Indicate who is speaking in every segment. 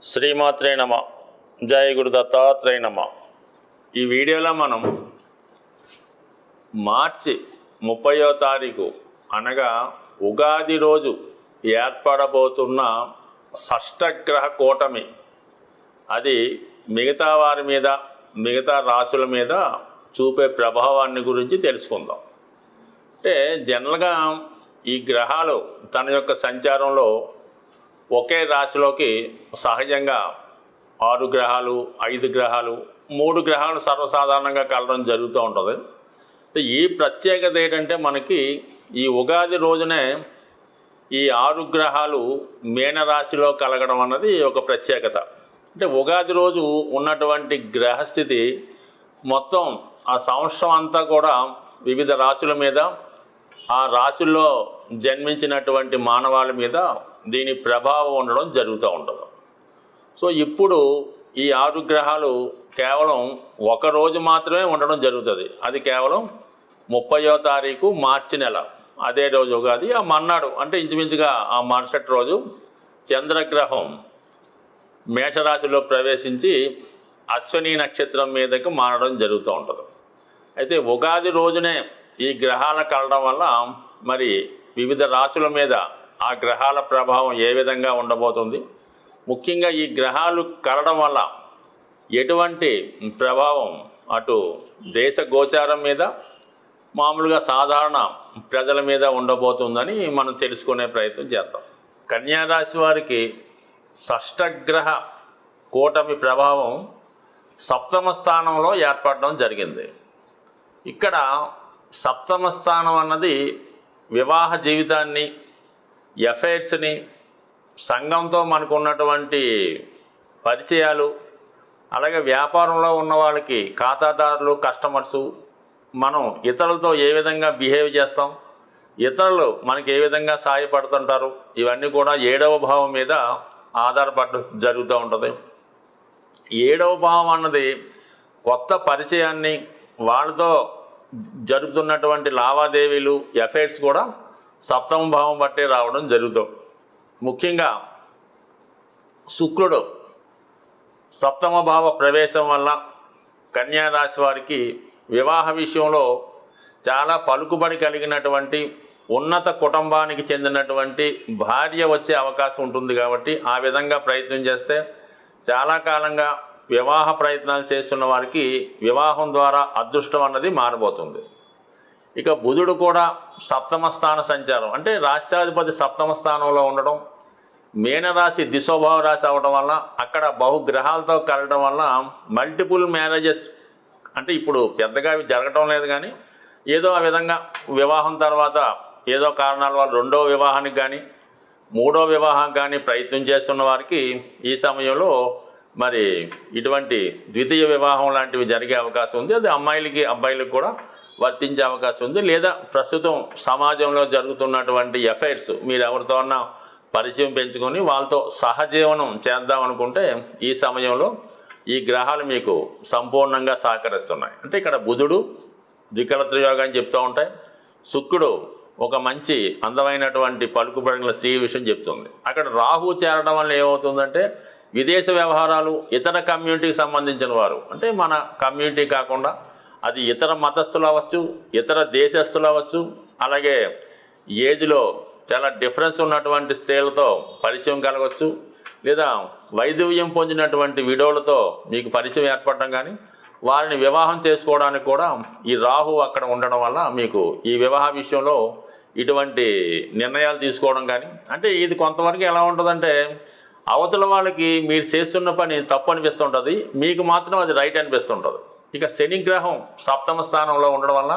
Speaker 1: శ్రీమాత్రే నమ. జయ గురు దత్తాత్రేయ నమ. ఈ వీడియోలో మనం మార్చి 30వ తారీఖు అనగా ఉగాది రోజు ఏర్పడబోతున్న షష్టగ్రహ కూటమి అది మిగతా వారి మీద మిగతా రాశుల మీద చూపే ప్రభావాన్ని గురించి తెలుసుకుందాం. అంటే జనరల్గా ఈ గ్రహాలు తన యొక్క సంచారంలో ఒకే రాశిలోకి సహజంగా 6 గ్రహాలు 5 గ్రహాలు 3 గ్రహాలు సర్వసాధారణంగా కలవడం జరుగుతూ ఉంటుంది. ఈ ప్రత్యేకత ఏంటంటే మనకి ఈ ఉగాది రోజునే ఈ 6 గ్రహాలు మీనరాశిలో కలగడం అన్నది ఒక ప్రత్యేకత. అంటే ఉగాది రోజు ఉన్నటువంటి గ్రహస్థితి మొత్తం ఆ సంవత్సరం అంతా కూడా వివిధ రాశుల మీద ఆ రాశుల్లో జన్మించినటువంటి మానవాళి మీద దీని ప్రభావం ఉండడం జరుగుతూ ఉంటుంది. సో ఇప్పుడు ఈ 6 గ్రహాలు కేవలం ఒక రోజు మాత్రమే ఉండడం జరుగుతుంది. అది కేవలం 30వ తారీఖు మార్చి నెల, అదే రోజు ఉగాది. ఆ మర్నాడు అంటే ఇంచుమించుగా ఆ మరుసటి రోజు చంద్రగ్రహం మేషరాశిలో ప్రవేశించి అశ్విని నక్షత్రం మీదకి మారడం జరుగుతూ ఉంటుంది. అయితే ఉగాది రోజునే ఈ గ్రహాల కలడం వల్ల మరి వివిధ రాశుల మీద ఆ గ్రహాల ప్రభావం ఏ విధంగా ఉండబోతుంది, ముఖ్యంగా ఈ గ్రహాలు కలడం వల్ల ఎటువంటి ప్రభావం అటు దేశ గోచారం మీద మామూలుగా సాధారణ ప్రజల మీద ఉండబోతుందని మనం తెలుసుకునే ప్రయత్నం చేద్దాం. కన్యారాశి వారికి షష్టగ్రహ కూటమి ప్రభావం 7వ స్థానంలో ఏర్పడడం జరిగింది. ఇక్కడ 7వ స్థానం అన్నది వివాహ జీవితాన్ని, ఎఫైర్స్ని, సంఘంతో మనకు ఉన్నటువంటి పరిచయాలు, అలాగే వ్యాపారంలో ఉన్న వాళ్ళకి ఖాతాదారులు, కస్టమర్సు, మనం ఇతరులతో ఏ విధంగా బిహేవ్ చేస్తాం, ఇతరులు మనకి ఏ విధంగా సహాయపడుతుంటారు, ఇవన్నీ కూడా 7వ భావం మీద ఆధారపడడం జరుగుతూ ఉంటుంది. 7వ భావం అన్నది కొత్త పరిచయాన్ని, వాళ్ళతో జరుపుతున్నటువంటి లావాదేవీలు, ఎఫైర్స్ కూడా 7వ భావం బట్టే రావడం జరుగుతుంది. ముఖ్యంగా శుక్రుడు 7వ భావ ప్రవేశం వల్ల కన్యారాశి వారికి వివాహ విషయంలో చాలా పలుకుబడి కలిగినటువంటి ఉన్నత కుటుంబానికి చెందినటువంటి భార్య వచ్చే అవకాశం ఉంటుంది. కాబట్టి ఆ విధంగా ప్రయత్నం చేస్తే చాలా కాలంగా వివాహ ప్రయత్నాలు చేస్తున్న వారికి వివాహం ద్వారా అదృష్టం అన్నది మారబోతుంది. ఇక బుధుడు కూడా 7వ స్థాన సంచారం, అంటే రాష్ట్రాధిపతి 7వ స్థానంలో ఉండడం, మీనరాశి దిశోభావ రాశి అవడం వల్ల అక్కడ బహుగ్రహాలతో కలగడం వల్ల మల్టిపుల్ మ్యారేజెస్, అంటే ఇప్పుడు పెద్దగా అవి జరగటం లేదు, కానీ ఏదో ఆ విధంగా వివాహం తర్వాత ఏదో కారణాల వల్ల 2వ వివాహానికి కానీ 3వ వివాహానికి కానీ ప్రయత్నం చేస్తున్న వారికి ఈ సమయంలో మరి ఇటువంటి ద్వితీయ వివాహం లాంటివి జరిగే అవకాశం ఉంది. అది అమ్మాయిలకి అబ్బాయిలకు కూడా వర్తించే అవకాశం ఉంది. లేదా ప్రస్తుతం సమాజంలో జరుగుతున్నటువంటి ఎఫైర్స్ మీరు ఎవరితో అన్నా పరిచయం పెంచుకొని వాళ్ళతో సహజీవనం చేద్దాం అనుకుంటే ఈ సమయంలో ఈ గ్రహాలు మీకు సంపూర్ణంగా సహకరిస్తున్నాయి. అంటే ఇక్కడ బుధుడు ద్వికలత్ర యోగా అని చెప్తూ ఉంటాయి, శుక్రుడు ఒక మంచి అందమైనటువంటి పలుకుబడిన స్త్రీ విషయం చెప్తుంది. అక్కడ రాహు చేరడం వల్ల ఏమవుతుందంటే విదేశ వ్యవహారాలు, ఇతర కమ్యూనిటీకి సంబంధించిన వారు, అంటే మన కమ్యూనిటీ కాకుండా అది ఇతర మతస్థులు అవ్వచ్చు, ఇతర దేశస్తులు అవ్వచ్చు, అలాగే ఏజ్లో చాలా డిఫరెన్స్ ఉన్నటువంటి స్త్రీలతో పరిచయం కలగవచ్చు, లేదా వైధవ్యం పొందినటువంటి విడోలతో మీకు పరిచయం ఏర్పడటం కానీ వారిని వివాహం చేసుకోవడానికి కూడా ఈ రాహు అక్కడ ఉండడం వల్ల మీకు ఈ వివాహ విషయంలో ఇటువంటి నిర్ణయాలు తీసుకోవడం కానీ, అంటే ఇది కొంతవరకు ఎలా ఉంటుందంటే అవతల వాళ్ళకి మీరు చేస్తున్న పని తప్పు అనిపిస్తుంటుంది, మీకు మాత్రం అది రైట్ అనిపిస్తుంటుంది. ఇక శనిగ్రహం 7వ స్థానంలో ఉండడం వల్ల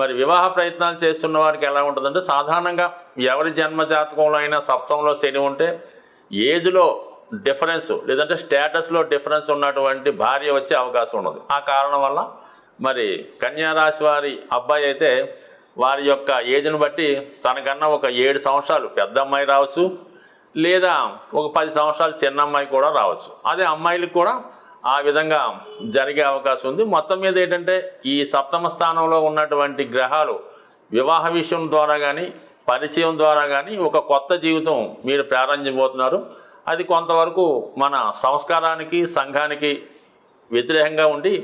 Speaker 1: మరి వివాహ ప్రయత్నాలు చేస్తున్న వారికి ఎలా ఉంటుందంటే సాధారణంగా ఎవరి జన్మ జాతకంలో అయినా 7ంలో శని ఉంటే ఏజ్లో డిఫరెన్స్ లేదంటే స్టేటస్లో డిఫరెన్స్ ఉన్నటువంటి భార్య వచ్చే అవకాశం ఉన్నది. ఆ కారణం వల్ల మరి కన్యారాశి వారి అబ్బాయి అయితే వారి యొక్క ఏజ్ను బట్టి తనకన్నా ఒక 7 సంవత్సరాలు పెద్ద అమ్మాయి రావచ్చు, లేదా ఒక 10 సంవత్సరాలు చిన్న అమ్మాయి కూడా రావచ్చు. అదే అమ్మాయిలకు కూడా ఆ విధంగా జరిగే అవకాశం ఉంది. మొత్తం మీద ఏంటంటే ఈ 7వ స్థానంలో ఉన్నటువంటి గ్రహాలు వివాహ విషయం ద్వారా కానీ పరిచయం ద్వారా కానీ ఒక కొత్త జీవితం మీరు ప్రారంభించబోతున్నారు. అది కొంతవరకు మన సంస్కారానికి సంఘానికి వ్యతిరేకంగా ఉండి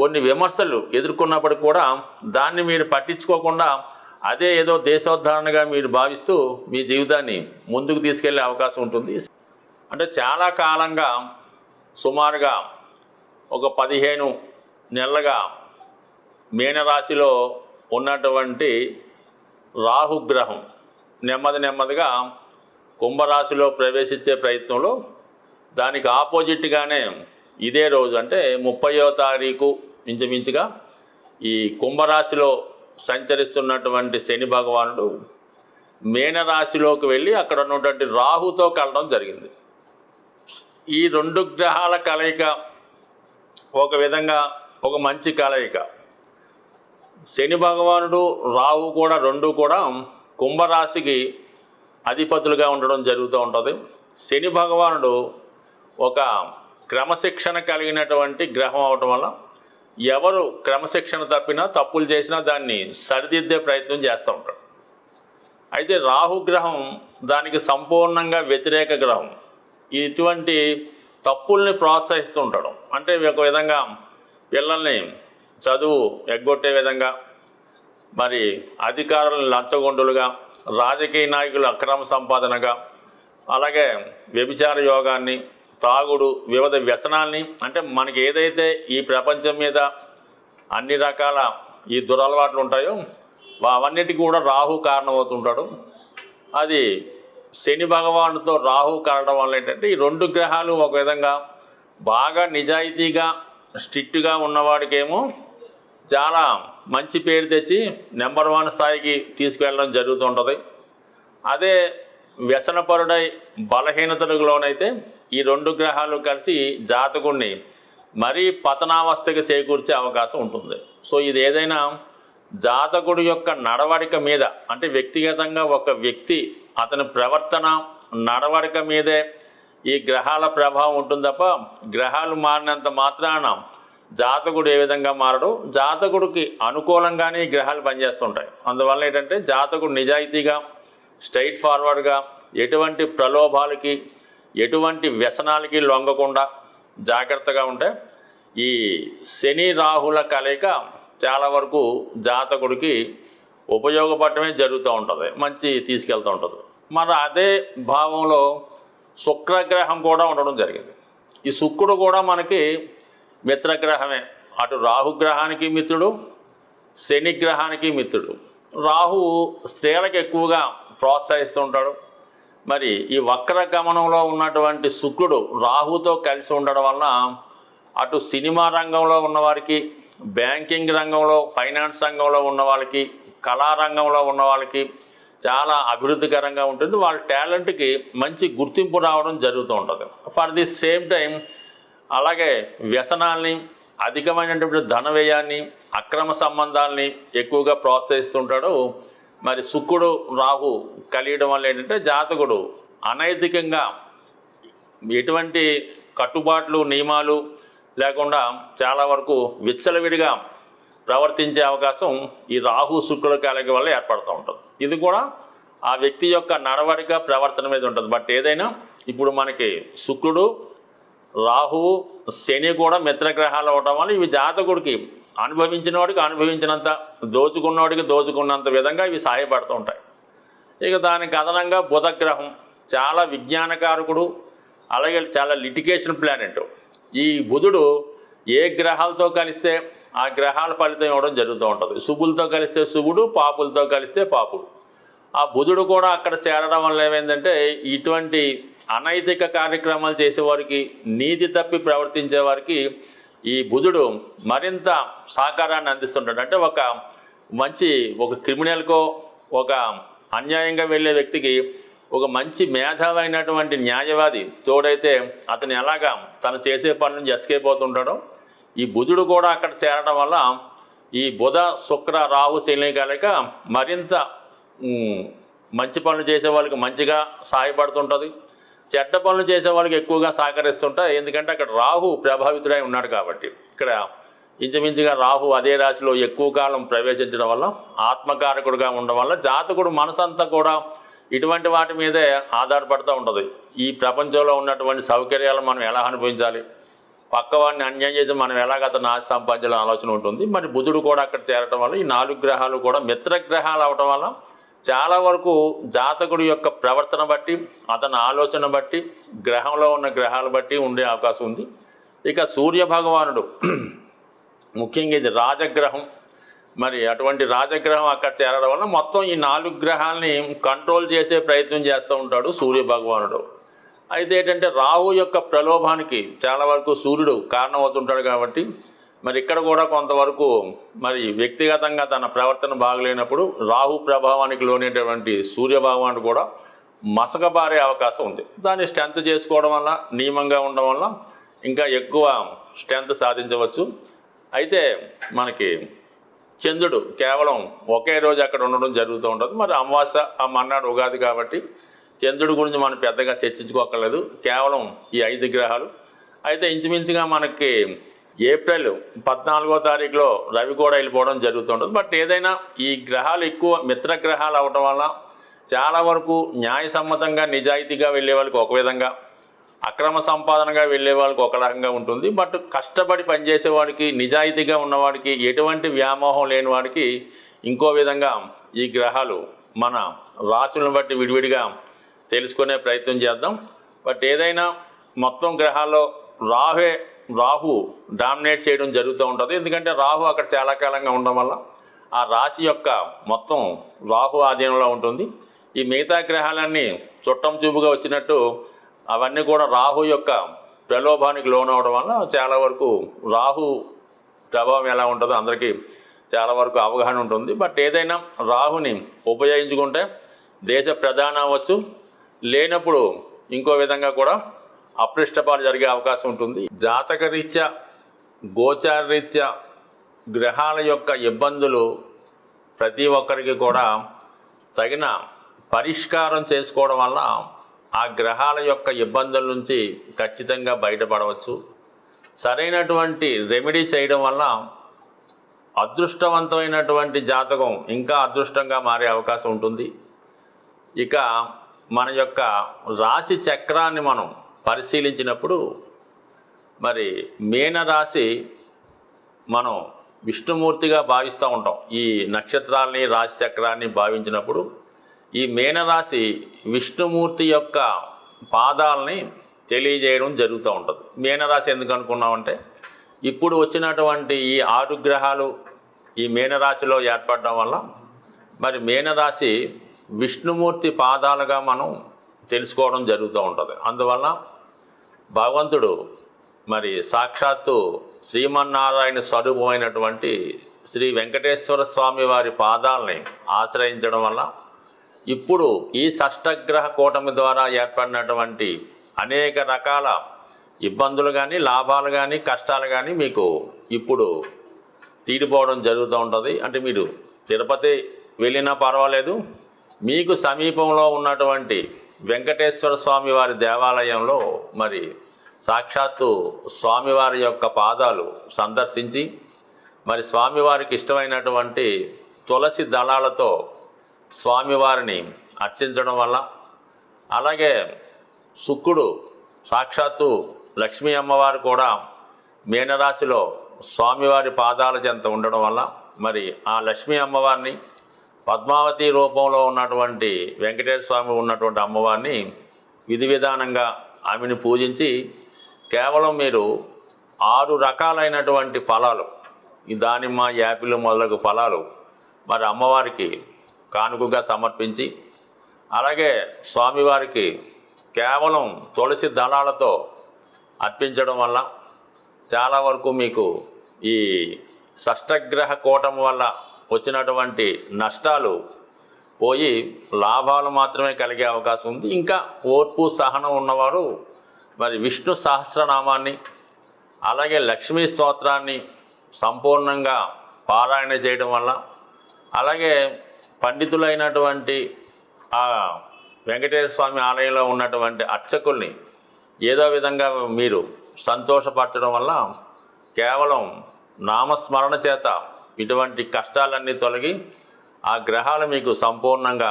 Speaker 1: కొన్ని విమర్శలు ఎదుర్కొన్నప్పటికి కూడా దాన్ని మీరు పట్టించుకోకుండా అదే ఏదో దేశోద్ధరణగా మీరు భావిస్తూ మీ జీవితాన్ని ముందుకు తీసుకెళ్లే అవకాశం ఉంటుంది. అంటే చాలా కాలంగా సుమారుగా ఒక 15 నెలలుగా మీనరాశిలో ఉన్నటువంటి రాహుగ్రహం నెమ్మదిగా కుంభరాశిలో ప్రవేశించే ప్రయత్నంలో దానికి ఆపోజిట్గానే ఇదే రోజు అంటే 30వ తారీఖు ఇంచుమించుగా ఈ కుంభరాశిలో సంచరిస్తున్నటువంటి శని భగవానుడు మీనరాశిలోకి వెళ్ళి అక్కడ ఉన్నటువంటి రాహుతో కలవడం జరిగింది. ఈ 2 గ్రహాల కలయిక ఒక విధంగా ఒక మంచి కలయిక. శని భగవానుడు రాహు కూడా 2 కూడా కుంభరాశికి అధిపతులుగా ఉండడం జరుగుతూ ఉంటుంది. శని భగవానుడు ఒక క్రమశిక్షణ కలిగినటువంటి గ్రహం అవటం వల్ల ఎవరు క్రమశిక్షణ తప్పినా తప్పులు చేసినా దాన్ని సరిదిద్దే ప్రయత్నం చేస్తూ ఉంటాడు. అయితే రాహుగ్రహం దానికి సంపూర్ణంగా వ్యతిరేక గ్రహం. ఇటువంటి తప్పుల్ని ప్రోత్సహిస్తూ ఉంటాడు. అంటే ఒక విధంగా పిల్లల్ని చదువు ఎగ్గొట్టే విధంగా, మరి అధికారులను లంచగొండులుగా, రాజకీయ నాయకులు అక్రమ సంపాదనగా, అలాగే వ్యభిచార యోగాన్ని, తాగుడు, వివిధ వ్యసనాల్ని, అంటే మనకి ఏదైతే ఈ ప్రపంచం మీద అన్ని రకాల ఈ దురలవాట్లు ఉంటాయో అవన్నిటికీ కూడా రాహు కారణమవుతుంటాడు. అది శని భగవానుతో రాహు కారణం వల్ల ఏంటంటే ఈ 2 గ్రహాలు ఒక విధంగా బాగా నిజాయితీగా స్ట్రిక్ట్గా ఉన్నవాడికేమో చాలా మంచి పేరు తెచ్చి నెంబర్ 1 స్థాయికి తీసుకువెళ్ళడం జరుగుతుంటుంది. అదే వ్యసనపరుడై బలహీనతలకు లోనైతే ఈ 2 గ్రహాలు కలిసి జాతకుడిని మరీ పతనావస్థకి చేకూర్చే అవకాశం ఉంటుంది. సో ఇది ఏదైనా జాతకుడి యొక్క నడవడిక మీద, అంటే వ్యక్తిగతంగా ఒక వ్యక్తి అతని ప్రవర్తన నడవడిక మీదే ఈ గ్రహాల ప్రభావం ఉంటుంది తప్ప గ్రహాలు మారినంత మాత్రాన జాతకుడు ఏ విధంగా మారడు. జాతకుడికి అనుకూలంగానే ఈ గ్రహాలు పనిచేస్తుంటాయి. అందువల్ల ఏంటంటే జాతకుడు నిజాయితీగా స్ట్రైట్ ఫార్వర్డ్గా ఎటువంటి ప్రలోభాలకి ఎటువంటి వ్యసనాలకి లొంగకుండా జాగ్రత్తగా ఉంటే ఈ శని రాహుల కలయిక చాలా వరకు జాతకుడికి ఉపయోగపడటమే జరుగుతూ ఉంటుంది, మంచి తీసుకెళ్తూ ఉంటుంది. మరి అదే భావంలో శుక్రగ్రహం కూడా ఉండడం జరిగింది. ఈ శుక్రుడు కూడా మనకి మిత్రగ్రహమే. అటు రాహుగ్రహానికి మిత్రుడు, శని గ్రహానికి మిత్రుడు. రాహు స్త్రీలకు ఎక్కువగా ప్రోత్సహిస్తూ ఉంటాడు. మరి ఈ వక్ర గమనంలో ఉన్నటువంటి శుక్రుడు రాహుతో కలిసి ఉండడం వలన అటు సినిమా రంగంలో ఉన్నవారికి, బ్యాంకింగ్ రంగంలో, ఫైనాన్స్ రంగంలో ఉన్న వాళ్ళకి, కళారంగంలో ఉన్న వాళ్ళకి చాలా అభివృద్ధికరంగా ఉంటుంది. వాళ్ళ టాలెంట్కి మంచి గుర్తింపు రావడం జరుగుతూ ఉంటుంది. ఫర్ ది సేమ్ టైం అలాగే వ్యసనాల్ని, అధికమైనటువంటి ధన వ్యయాన్ని, అక్రమ సంబంధాలని ఎక్కువగా ప్రోత్సహిస్తుంటాడు. మరి శుక్రుడు రాహు కలియడం వల్ల ఏంటంటే జాతకుడు అనైతికంగా ఎటువంటి కట్టుబాట్లు నియమాలు లేకుండా చాలా వరకు విచ్చలవిడిగా ప్రవర్తించే అవకాశం ఈ రాహు శుక్రుల కలయిక వల్ల ఏర్పడుతూ ఉంటుంది. ఇది కూడా ఆ వ్యక్తి యొక్క నడవడిక ప్రవర్తన మీద ఉంటుంది. బట్ ఏదైనా ఇప్పుడు మనకి శుక్రుడు, రాహువు, శని కూడా మిత్రగ్రహాలు అవడం వల్ల ఇవి జాతకుడికి అనుభవించిన వాడికి అనుభవించినంత, దోచుకున్నవాడికి దోచుకున్నంత విధంగా ఇవి సహాయపడుతూ ఉంటాయి. ఇక దానికి అదనంగా బుధగ్రహం చాలా విజ్ఞానకారకుడు, అలాగే చాలా లిటిగేషన్ ప్లానెట్. ఈ బుధుడు ఏ గ్రహాలతో కలిస్తే ఆ గ్రహాల ఫలితం ఇవ్వడం జరుగుతూ ఉంటుంది. శుభులతో కలిస్తే శుభుడు, పాపులతో కలిస్తే పాపుడు. ఆ బుధుడు కూడా అక్కడ చేరడం వల్ల ఏమైందంటే ఇటువంటి అనైతిక కార్యక్రమాలు చేసేవారికి, నీతి తప్పి ప్రవర్తించే వారికి ఈ బుధుడు మరింత సహకారాన్ని అందిస్తుంటాడు. అంటే ఒక క్రిమినల్కో, ఒక అన్యాయంగా వెళ్ళే వ్యక్తికి ఒక మంచి మేధావైనటువంటి న్యాయవాది తోడైతే అతను ఎలాగా తను చేసే పని నుంచి ఎస్కేప్ అవుతుంటాడో ఈ బుధుడు కూడా అక్కడ చేరడం వల్ల ఈ బుధ, శుక్ర, రాహు, శని కలయిక మరింత మంచి పనులు చేసే వాళ్ళకి మంచిగా సహాయపడుతుంటుంది. చెడ్డ పనులు చేసే వాళ్ళకి ఎక్కువగా సహకరిస్తుంటాయి. ఎందుకంటే అక్కడ రాహు ప్రభావితుడై ఉన్నాడు కాబట్టి. ఇక్కడ ఇంచుమించుగా రాహు అదే రాశిలో ఎక్కువ కాలం ప్రవేశించడం వల్ల, ఆత్మకారకుడుగా ఉండడం వల్ల జాతకుడు మనసంతా కూడా ఇటువంటి వాటి మీదే ఆధారపడుతూ ఉంటుంది. ఈ ప్రపంచంలో ఉన్నటువంటి సౌకర్యాలు మనం ఎలా అనుభవించాలి, పక్కవాడిని అన్యాయం చేసి మనం ఎలాగ అతను ఆశ సంపాదించాలని ఆలోచన ఉంటుంది. మరి బుధుడు కూడా అక్కడ చేరటం వల్ల ఈ 4 గ్రహాలు కూడా మిత్రగ్రహాలు అవటం వల్ల చాలా వరకు జాతకుడి యొక్క ప్రవర్తన బట్టి, అతని ఆలోచన బట్టి, గ్రహంలో ఉన్న గ్రహాలు బట్టి ఉండే అవకాశం ఉంది. ఇక సూర్య భగవానుడు ముఖ్యంగా ఇది రాజగ్రహం. మరి అటువంటి రాజగ్రహం అక్కడ చేరడం వల్ల మొత్తం ఈ 4 గ్రహాలని కంట్రోల్ చేసే ప్రయత్నం చేస్తూ ఉంటాడు సూర్య భగవానుడు. అయితే ఏంటంటే రాహు యొక్క ప్రలోభానికి చాలా వరకు సూర్యుడు కారణమవుతుంటాడు కాబట్టి మరి ఇక్కడ కూడా కొంతవరకు మరి వ్యక్తిగతంగా తన ప్రవర్తన బాగలేనప్పుడు రాహు ప్రభావానికి లోనేటువంటి సూర్య భగవానుడు కూడా మసకబారే అవకాశం ఉంది. దాన్ని స్ట్రెంత్ చేసుకోవడం వల్ల, నియమంగా ఉండడం వల్ల ఇంకా ఎక్కువ స్ట్రెంత్ సాధించవచ్చు. అయితే మనకి చంద్రుడు కేవలం ఒకే రోజు అక్కడ ఉండడం జరుగుతూ ఉంటుంది. మరి అమావాస్య ఆ మన్నాడు ఉగాది కాబట్టి చంద్రుడి గురించి మనం పెద్దగా చర్చించుకోకర్లేదు, కేవలం ఈ 5 గ్రహాలు. అయితే ఇంచుమించుగా మనకి ఏప్రిల్ 14వ తారీఖులో రవి కూడా వెళ్ళిపోవడం జరుగుతుంటుంది. బట్ ఏదైనా ఈ గ్రహాలు ఎక్కువ మిత్రగ్రహాలు అవటం వల్ల చాలా వరకు న్యాయసమ్మతంగా నిజాయితీగా వెళ్ళే వాళ్ళకి ఒక విధంగా, అక్రమ సంపాదనగా వెళ్ళే వాళ్ళకి ఒక రకంగా ఉంటుంది. బట్ కష్టపడి పనిచేసే వాడికి, నిజాయితీగా ఉన్నవాడికి, ఎటువంటి వ్యామోహం లేని వాడికి ఇంకో విధంగా ఈ గ్రహాలు మన రాశులను బట్టి విడివిడిగా తెలుసుకునే ప్రయత్నం చేద్దాం. బట్ ఏదైనా మొత్తం గ్రహాల్లో రాహు డామినేట్ చేయడం జరుగుతూ ఉంటుంది. ఎందుకంటే రాహు అక్కడ చాలా కాలంగా ఉండడం వల్ల ఆ రాశి యొక్క మొత్తం రాహు ఆధీనంలో ఉంటుంది. ఈ మిగతా గ్రహాలన్నీ చుట్టం చూపుగా వచ్చినట్టు అవన్నీ కూడా రాహు యొక్క ప్రలోభానికి లోనవడం వల్ల చాలా వరకు రాహు ప్రభావం ఎలా ఉంటుందో అందరికీ చాలా వరకు అవగాహన ఉంటుంది. బట్ ఏదైనా రాహుని ఉపయోగించుకుంటే దేశ ప్రధాని అవ్వచ్చు, లేనప్పుడు ఇంకో విధంగా కూడా అప్రిష్టపాలు జరిగే అవకాశం ఉంటుంది. జాతక రీత్యా, గోచార రీత్యా గ్రహాల యొక్క ఇబ్బందులు ప్రతి ఒక్కరికి కూడా తగిన పరిష్కారం చేసుకోవడం వల్ల ఆ గ్రహాల యొక్క ఇబ్బందుల నుంచి ఖచ్చితంగా బయటపడవచ్చు. సరైనటువంటి రెమెడీ చేయడం వల్ల అదృష్టవంతమైనటువంటి జాతకం ఇంకా అదృష్టంగా మారే అవకాశం ఉంటుంది. ఇక మన యొక్క రాశి చక్రాన్ని మనం పరిశీలించినప్పుడు మరి మీనరాశి మనం విష్ణుమూర్తిగా భావిస్తూ ఉంటాం. ఈ నక్షత్రాలని, రాశి చక్రాన్ని భావించినప్పుడు ఈ మీనరాశి విష్ణుమూర్తి యొక్క పాదాలని తెలియజేయడం జరుగుతూ ఉంటుంది. మీనరాశి ఎందుకు అనుకున్నామంటే ఇప్పుడు వచ్చినటువంటి ఈ 6 గ్రహాలు ఈ మీనరాశిలో ఏర్పడడం వల్ల మరి మీనరాశి విష్ణుమూర్తి పాదాలుగా మనం తెలుసుకోవడం జరుగుతూ ఉంటుంది. అందువల్ల భగవంతుడు మరి సాక్షాత్తు శ్రీమన్నారాయణ స్వరూపమైనటువంటి శ్రీ వెంకటేశ్వర స్వామి వారి పాదాలని ఆశ్రయించడం వల్ల ఇప్పుడు ఈ షష్టగ్రహ కూటమి ద్వారా ఏర్పడినటువంటి అనేక రకాల ఇబ్బందులు కానీ, లాభాలు కానీ, కష్టాలు కానీ మీకు ఇప్పుడు తీరిపోవడం జరుగుతూ ఉంటుంది. అంటే మీరు తిరుపతి వెళ్ళినా పర్వాలేదు, మీకు సమీపంలో ఉన్నటువంటి వెంకటేశ్వర స్వామి వారి దేవాలయంలో మరి సాక్షాత్తు స్వామివారి యొక్క పాదాలు సందర్శించి మరి స్వామివారికి ఇష్టమైనటువంటి తులసి దళాలతో స్వామివారిని అర్చించడం వల్ల, అలాగే శుక్రుడు సాక్షాత్తు లక్ష్మీ అమ్మవారు కూడా మీనరాశిలో స్వామివారి పాదాల చెంత ఉండడం వల్ల మరి ఆ లక్ష్మీ అమ్మవారిని, పద్మావతి రూపంలో ఉన్నటువంటి వెంకటేశ్వర స్వామి ఉన్నటువంటి అమ్మవారిని విధి విధానంగా ఆమెను పూజించి కేవలం మీరు 6 రకాలైనటువంటి ఫలాలు, ఈ దానిమ్మ, యాపిల్ మొదలగు ఫలాలు మరి అమ్మవారికి కానుకగా సమర్పించి, అలాగే స్వామివారికి కేవలం తులసి దళాలతో అర్పించడం వల్ల చాలా వరకు మీకు ఈ షష్టగ్రహ కూటమి వల్ల వచ్చినటువంటి నష్టాలు పోయి లాభాలు మాత్రమే కలిగే అవకాశం ఉంది. ఇంకా ఓర్పు, సహనం ఉన్నవాడు మరి విష్ణు సహస్రనామాన్ని, అలాగే లక్ష్మీ స్తోత్రాన్ని సంపూర్ణంగా పారాయణ చేయడం వల్ల, అలాగే పండితులైనటువంటి ఆ వెంకటేశ్వర స్వామి ఆలయంలో ఉన్నటువంటి అర్చకుల్ని ఏదో విధంగా మీరు సంతోషపరచడం వల్ల కేవలం నామస్మరణ చేత ఇటువంటి కష్టాలన్నీ తొలగి ఆ గ్రహాలు మీకు సంపూర్ణంగా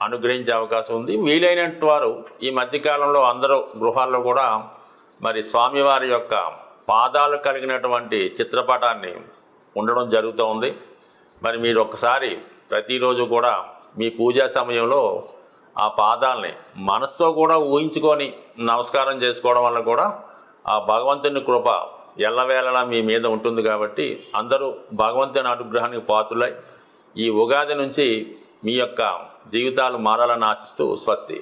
Speaker 1: అనుగ్రహించే అవకాశం ఉంది. వీలైనట్టు వారు ఈ మధ్యకాలంలో అందరూ గృహాల్లో కూడా మరి స్వామివారి యొక్క పాదాలు కలిగినటువంటి చిత్రపటాన్ని ఉండడం జరుగుతూ ఉంది. మరి మీరు ఒక్కసారి ప్రతిరోజు కూడా మీ పూజా సమయంలో ఆ పాదాలని మనసుతో కూడా ఊహించుకొని నమస్కారం చేసుకోవడం వల్ల కూడా ఆ భగవంతుని కృప ఎల్లవేళలా మీ మీద ఉంటుంది. కాబట్టి అందరూ భగవంతుని అనుగ్రహానికి పాత్రులై ఈ ఉగాది నుంచి మీ యొక్క జీవితాలు మారాలని ఆశిస్తూ స్వస్తి.